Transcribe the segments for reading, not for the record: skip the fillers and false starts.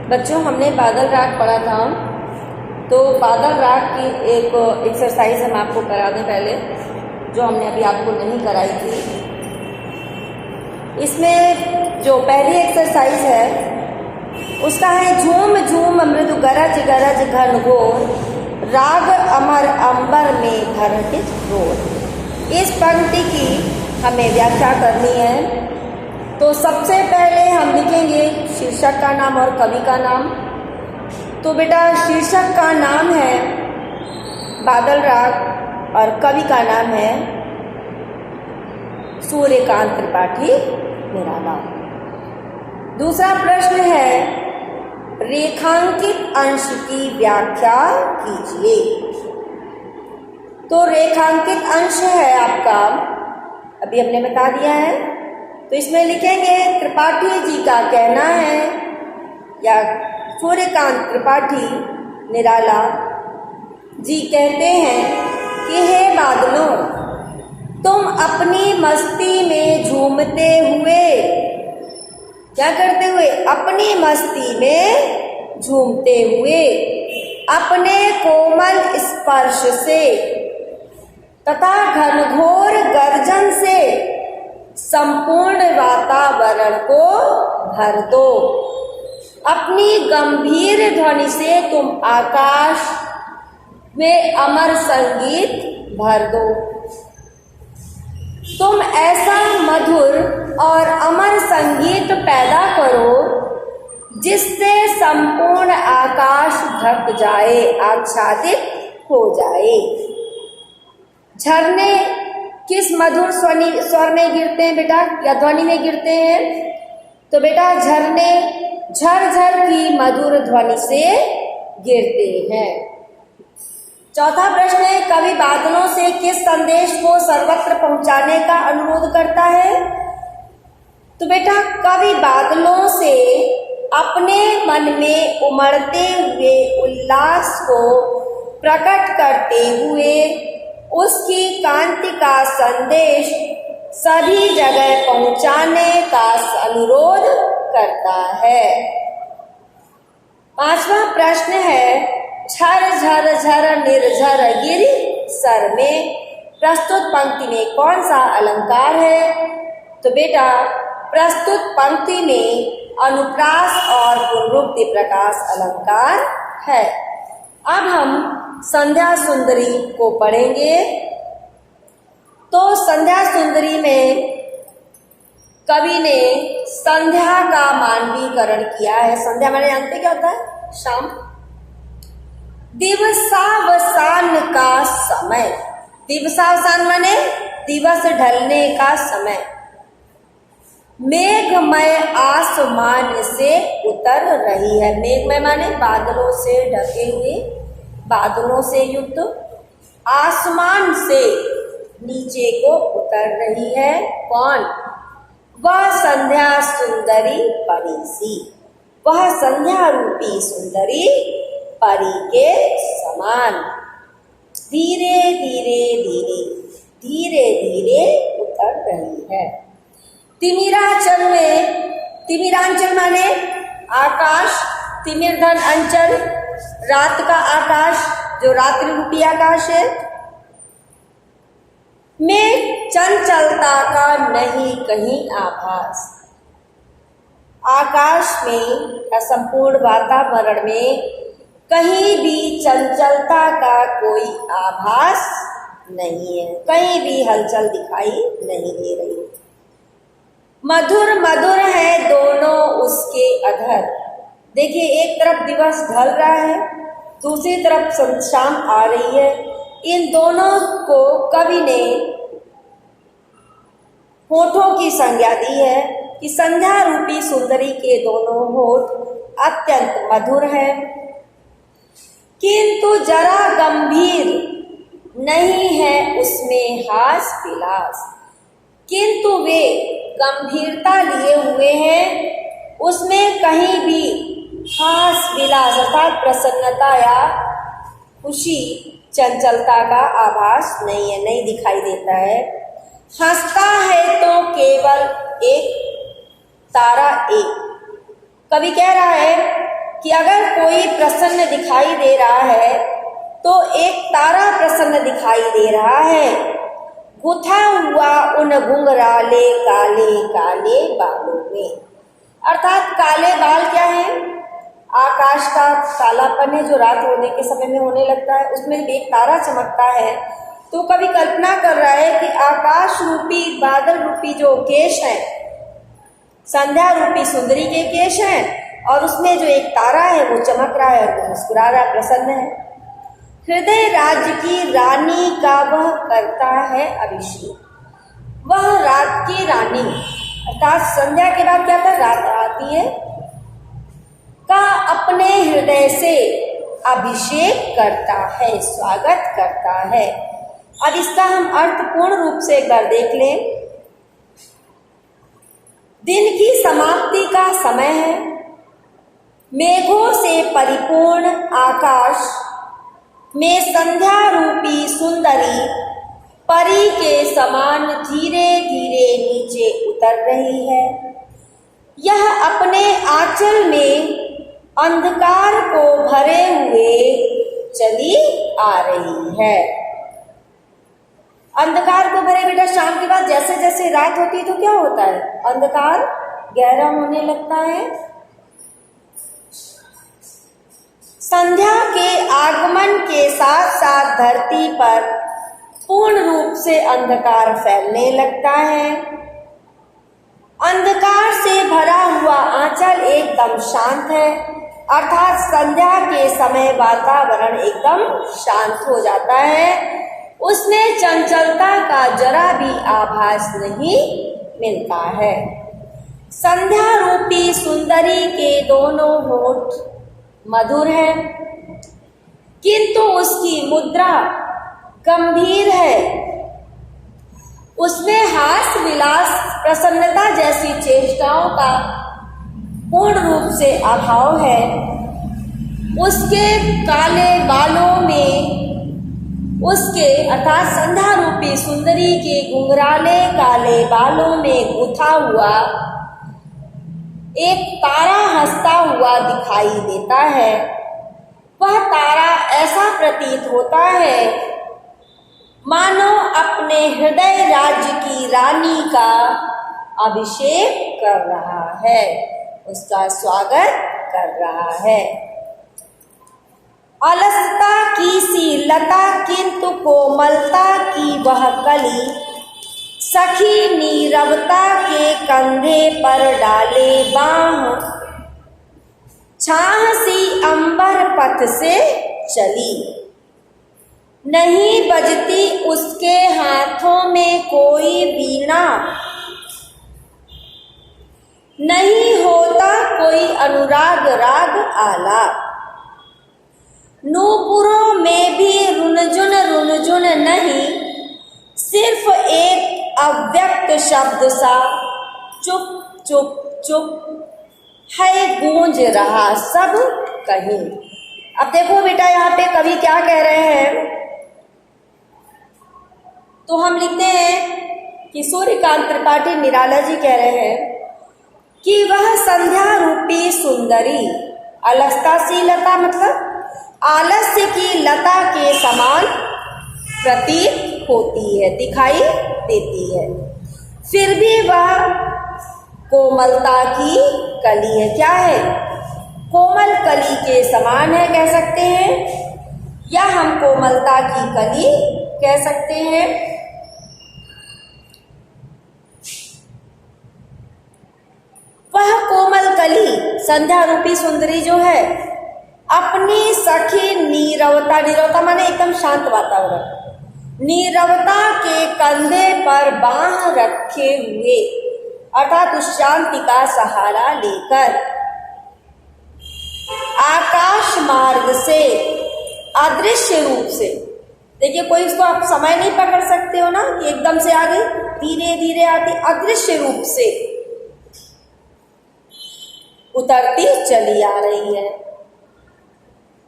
बच्चों, हमने बादल राग पढ़ा था, तो बादल राग की एक एक्सरसाइज हम आपको करा दें पहले, जो हमने अभी आपको नहीं कराई थी। इसमें जो पहली एक्सरसाइज है उसका है झूम झूम मृदु गरज गरज घन घोर, राग अमर अंबर में घरटित रोर। इस पंक्ति की हमें व्याख्या करनी है। तो सबसे पहले हम लिखेंगे शीर्षक का नाम और कवि का नाम। तो बेटा शीर्षक का नाम है बादल राग और कवि का नाम है सूर्यकांत त्रिपाठी निराला। दूसरा प्रश्न है रेखांकित अंश की व्याख्या कीजिए। तो रेखांकित अंश है आपका, अभी हमने बता दिया है। तो इसमें लिखेंगे त्रिपाठी जी का कहना है, या सूर्यकांत त्रिपाठी निराला जी कहते हैं कि हे बादलों, तुम अपनी मस्ती में झूमते हुए, क्या करते हुए? अपनी मस्ती में झूमते हुए अपने कोमल स्पर्श से तथा घनघोर गर्जन से संपूर्ण वातावरण को भर दो। अपनी गंभीर ध्वनि से तुम आकाश में अमर संगीत भर दो। तुम ऐसा मधुर और अमर संगीत पैदा करो जिससे संपूर्ण आकाश ढक जाए, आच्छादित हो जाए। झरने किस मधुर स्वर में गिरते हैं बेटा, या ध्वनि में गिरते हैं? तो बेटा झरने झरझर की मधुर ध्वनि से गिरते हैं। चौथा प्रश्न है कवि बादलों से किस संदेश को सर्वत्र पहुंचाने का अनुरोध करता है? तो बेटा कवि बादलों से अपने मन में उमड़ते हुए उल्लास को प्रकट करते हुए उसकी कांति का संदेश सभी जगह पहुंचाने का अनुरोध करता है। पांचवा प्रश्न है झर झर झर निर्झर गिरि सर में प्रस्तुत पंक्ति में कौन सा अलंकार है? तो बेटा प्रस्तुत पंक्ति में अनुप्रास और पुनरुक्ति प्रकाश अलंकार है। अब हम संध्या सुंदरी को पढ़ेंगे। तो संध्या सुंदरी में कवि ने संध्या का मानवीकरण किया है। संध्या माने जानते क्या होता है? शाम। दिवसावसान का समय, दिवसावसान माने दिवस ढलने का समय। मेघमय आसमान से उतर रही है। मेघमय माने बादलों से ढके हुए, बादलों से युक्त, आसमान से नीचे को उतर रही है। कौन? वह संध्या सुंदरी परी सी, वह संध्या रूपी सुंदरी परी के समान धीरे धीरे धीरे धीरे धीरे उतर रही है। तिमिरांचल में, तिमिरांचल माने आकाश, तिमिरधन अंचल रात का आकाश, जो रात्रि रूपी आकाश है, में चंचलता का नहीं कहीं आभास। आकाश में या संपूर्ण वातावरण में कहीं भी चंचलता का कोई आभास नहीं है, कहीं भी हलचल दिखाई नहीं दे रही। मधुर मधुर है दोनों उसके अधर। देखिए एक तरफ दिवस ढल रहा है, दूसरी तरफ शाम आ रही है। इन दोनों को कवि ने होठों की संज्ञा दी है कि संध्या रूपी सुंदरी के दोनों होठ अत्यंत मधुर हैं, किंतु जरा गंभीर नहीं है उसमें हास विलास। किंतु वे गंभीरता लिए हुए हैं, उसमें कहीं भी हास विलास अर्थात प्रसन्नता या खुशी, चंचलता का आभास नहीं है, नहीं दिखाई देता है। हंसता है तो केवल एक तारा एक। कवि कह रहा है कि अगर कोई प्रसन्न दिखाई दे रहा है तो एक तारा प्रसन्न दिखाई दे रहा है, गुथा हुआ उन घुंघराले काले काले बालों में। अर्थात काले बाल क्या है? आकाश का कालापन है जो रात होने के समय में होने लगता है, उसमें एक तारा चमकता है। तो कभी कल्पना कर रहा है कि आकाश रूपी बादल रूपी जो केश है, संध्या रूपी सुंदरी के केश हैं, और उसमें जो एक तारा है वो चमक रहा है, वो मुस्कुरा रहा है, प्रसन्न है। हृदय राज्य की रानी का वह करता है अभिषेक। वह रात की रानी अर्थात संध्या के बाद क्या था, रात आती है, का अपने हृदय से अभिषेक करता है, स्वागत करता है। अब इसका हम अर्थ पूर्ण रूप से एक बार देख लें। दिन की समाप्ति का समय है, मेघों से परिपूर्ण आकाश में संध्या रूपी सुंदरी परी के समान धीरे धीरे नीचे उतर रही है। यह अपने आंचल में अंधकार को भरे हुए चली आ रही है। अंधकार को भरे, बेटा शाम के बाद जैसे जैसे रात होती है तो क्या होता है, अंधकार गहरा होने लगता है। संध्या के आगमन के साथ साथ धरती पर पूर्ण रूप से अंधकार फैलने लगता है। अंधकार से भरा हुआ आंचल एकदम शांत है, अर्थात संध्या के समय वातावरण एकदम शांत हो जाता है, उसमें चंचलता का जरा भी आभास नहीं मिलता है। संध्या रूपी सुंदरी के दोनों होठ मधुर हैं, किंतु उसकी मुद्रा गंभीर है। उसमें हास्य विलास प्रसन्नता जैसी चेष्टाओं का पूर्ण रूप से अभाव है। उसके काले बालों में, उसके अर्थात संध्या रूपी सुंदरी के घुंघराले काले बालों में गुथा हुआ एक तारा हंसता हुआ दिखाई देता है। वह तारा ऐसा प्रतीत होता है मानो अपने हृदय राज्य की रानी का अभिषेक कर रहा है, उसका स्वागत कर रहा है। अलसता की सी लता किंतु कोमलता की वह कली, सखी नीरवता के कंधे पर डाले बाँह, छाह सी अंबर पथ से चली। नहीं बजती उसके हाथों में कोई वीणा, नहीं होता कोई अनुराग राग आलाप। नूपुरों में भी रुनझुन नहीं, सिर्फ एक अव्यक्त शब्द सा चुप चुप चुप है गूंज रहा सब कहीं। अब देखो बेटा यहाँ पे कवि क्या कह रहे हैं, तो हम लिखते हैं कि सूर्यकांत त्रिपाठी निराला जी कह रहे हैं कि वह संध्या रूपी सुंदरी अलसता सी लता मतलब आलस्य की लता के समान प्रतीत होती है, दिखाई देती है, फिर भी वह कोमलता की कली है। क्या है? कोमल कली के समान है कह सकते हैं, या हम कोमलता की कली कह सकते हैं। वह कोमल कली संध्या रूपी सुंदरी जो है अपनी सखी नीरवता माने एकदम शांत वातावरण, नीरवता के कंधे पर बाँह रखे हुए अर्थात उस शांति का सहारा लेकर आकाश मार्ग से अदृश्य रूप से, देखिए कोई उसको आप समय नहीं पकड़ सकते हो ना कि एकदम से आ गई, धीरे धीरे आती अदृश्य रूप से उतरती चली आ रही है।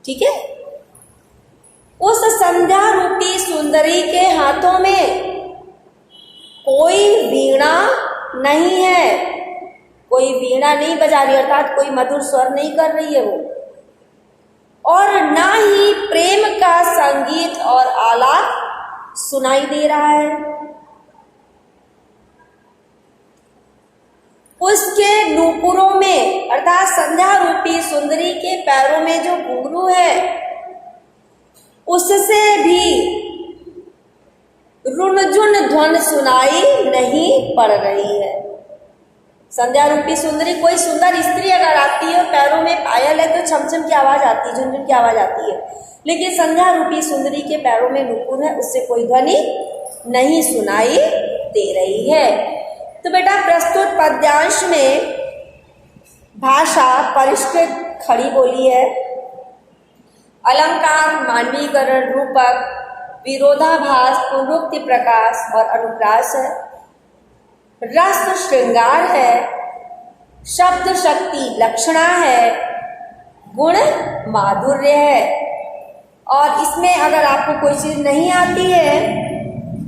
ठीक है, उस संध्या रूपी सुंदरी के हाथों में कोई वीणा नहीं है, कोई वीणा नहीं बजा रही, अर्थात कोई मधुर स्वर नहीं कर रही है वो, और ना ही प्रेम का संगीत और आलाप सुनाई दे रहा है। उसके नूपुरों में अर्थात संध्या रूपी सुंदरी के पैरों में जो घुंघरू है उससे भी रुनझुन ध्वन सुनाई नहीं पड़ रही है। संध्या रूपी सुंदरी, कोई सुंदर स्त्री अगर आती है पैरों में पायल है तो छमछम की आवाज आती है, झुनझुन की आवाज आती है, लेकिन संध्या रूपी सुंदरी के पैरों में नुपुर है, उससे कोई ध्वनि नहीं सुनाई दे रही है। तो बेटा प्रस्तुत पद्यांश में भाषा परिष्कृत खड़ी बोली है, अलंकार, मानवीकरण, रूपक, विरोधाभास, पुनरुक्ति, प्रकाश और अनुप्रास है, रस श्रृंगार है, शब्द शक्ति लक्षणा है, गुण माधुर्य है। और इसमें अगर आपको कोई चीज नहीं आती है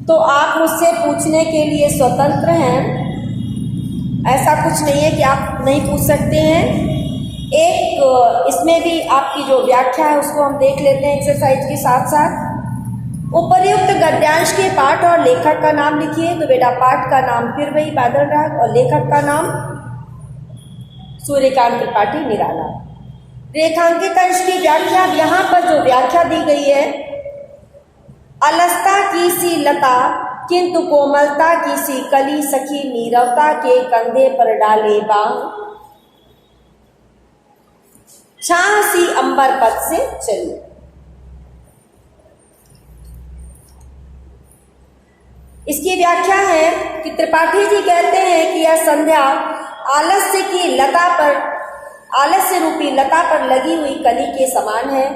तो आप मुझसे पूछने के लिए स्वतंत्र हैं, ऐसा कुछ नहीं है कि आप नहीं पूछ सकते हैं। एक इसमें भी आपकी जो व्याख्या है उसको हम देख लेते हैं एक्सरसाइज के साथ साथ। उपर्युक्त गद्यांश के पाठ और लेखक का नाम लिखिए। तो बेटा पाठ का नाम फिर वही बादल राग और लेखक का नाम सूर्यकांत त्रिपाठी निराला। रेखांकित अंश की व्याख्या, यहाँ पर जो व्याख्या दी गई है, अलसता की सी लता किंतु कोमलता की सी कली सखी नीरवता के कंधे पर डाले बांग, छाह सी अंबर पथ से चली। इसकी व्याख्या है कि त्रिपाठी जी कहते हैं कि यह संध्या आलस्य की लता पर, आलस्य रूपी लता पर लगी हुई कली के समान है।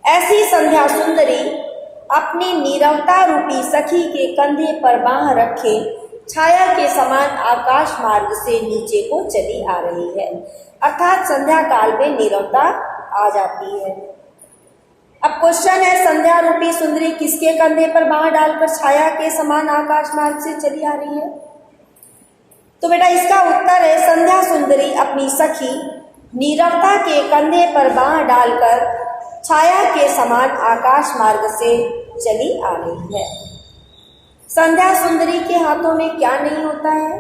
ऐसी संध्या सुंदरी अपनी नीरवता रूपी सखी के कंधे पर बांह रखे छाया के समान आकाश मार्ग से नीचे को चली आ रही है, अर्थात संध्या काल में नीरवता आ जाती है। अब क्वेश्चन है, संध्या रूपी सुंदरी किसके कंधे पर बांह डालकर छाया के समान आकाश मार्ग से चली आ रही है? तो बेटा इसका उत्तर है, संध्या सुंदरी अपनी सखी नीरवता के कंधे पर बांह डालकर छाया के समान आकाश मार्ग से चली आ रही है। संध्या सुंदरी के हाथों में क्या नहीं होता है?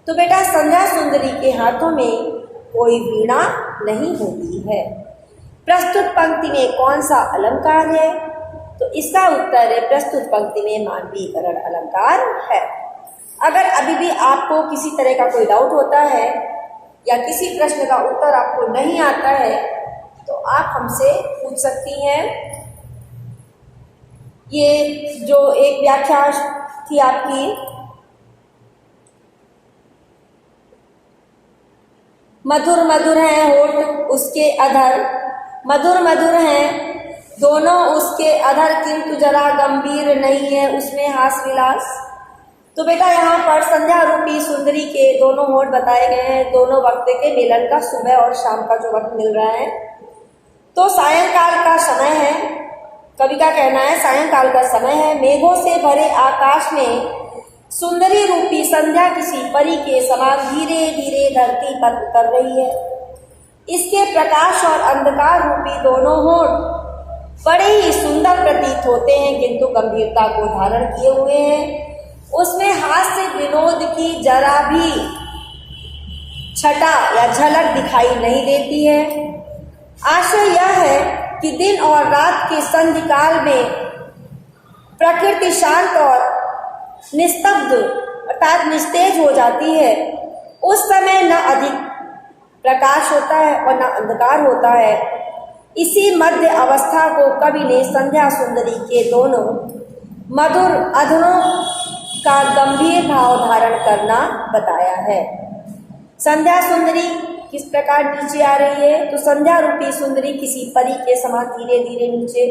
तो बेटा संध्या सुंदरी के हाथों में कोई वीणा नहीं होती है। प्रस्तुत पंक्ति में कौन सा अलंकार है? तो इसका उत्तर है, प्रस्तुत पंक्ति में मानवीकरण अलंकार है। अगर अभी भी आपको किसी तरह का कोई डाउट होता है या किसी प्रश्न का उत्तर आपको नहीं आता है तो आप हमसे पूछ सकती हैं। ये जो एक व्याख्या थी आपकी, मधुर मधुर हैं होठ उसके अधर, मधुर मधुर हैं दोनों उसके अधर किंतु जरा गंभीर नहीं है उसमें हास विलास। तो बेटा यहाँ पर संध्या रूपी सुंदरी के दोनों होठ बताए गए हैं, दोनों वक्त के मिलन का, सुबह और शाम का जो वक्त मिल रहा है। तो सायंकाल का समय है, कवि का कहना है सायंकाल का समय है। मेघों से भरे आकाश में सुंदरी रूपी संध्या किसी परी के समान धीरे धीरे धरती पर उतर रही है। इसके प्रकाश और अंधकार रूपी दोनों होठ बड़े ही सुंदर प्रतीत होते हैं किंतु गंभीरता को धारण किए हुए हैं। उसमें हास्य विनोद की जरा भी छटा या झलक दिखाई नहीं देती है। आशय यह है कि दिन और रात के संधि काल में प्रकृति शांत और निस्तब्ध अर्थात निस्तेज हो जाती है। उस समय न अधिक प्रकाश होता है और न अंधकार होता है। इसी मध्य अवस्था को कवि ने संध्या सुंदरी के दोनों मधुर अधरों का गंभीर भाव धारण करना बताया है। संध्या सुंदरी किस प्रकार नीचे आ रही है? तो संध्या रूपी सुंदरी किसी परी के समान धीरे धीरे नीचे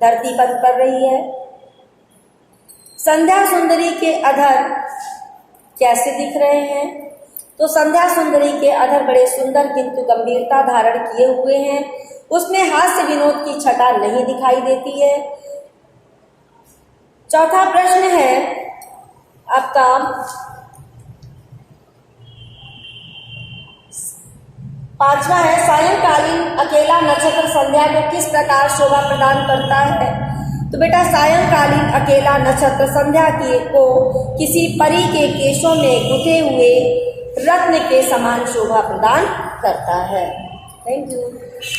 धरती पर उतर रही है। संध्या सुंदरी के अधर कैसे दिख रहे हैं? तो संध्या सुंदरी के अधर बड़े सुंदर किंतु गंभीरता धारण किए हुए हैं। उसमें हास्य विनोद की छटा नहीं दिखाई देती है। चौथा प्रश्न है आपका, पांचवा है सायंकालीन अकेला नक्षत्र संध्या को किस प्रकार शोभा प्रदान करता है। तो बेटा सायंकालीन अकेला नक्षत्र संध्या को किसी परी के केशों में गुथे हुए रत्न के समान शोभा प्रदान करता है। Thank you.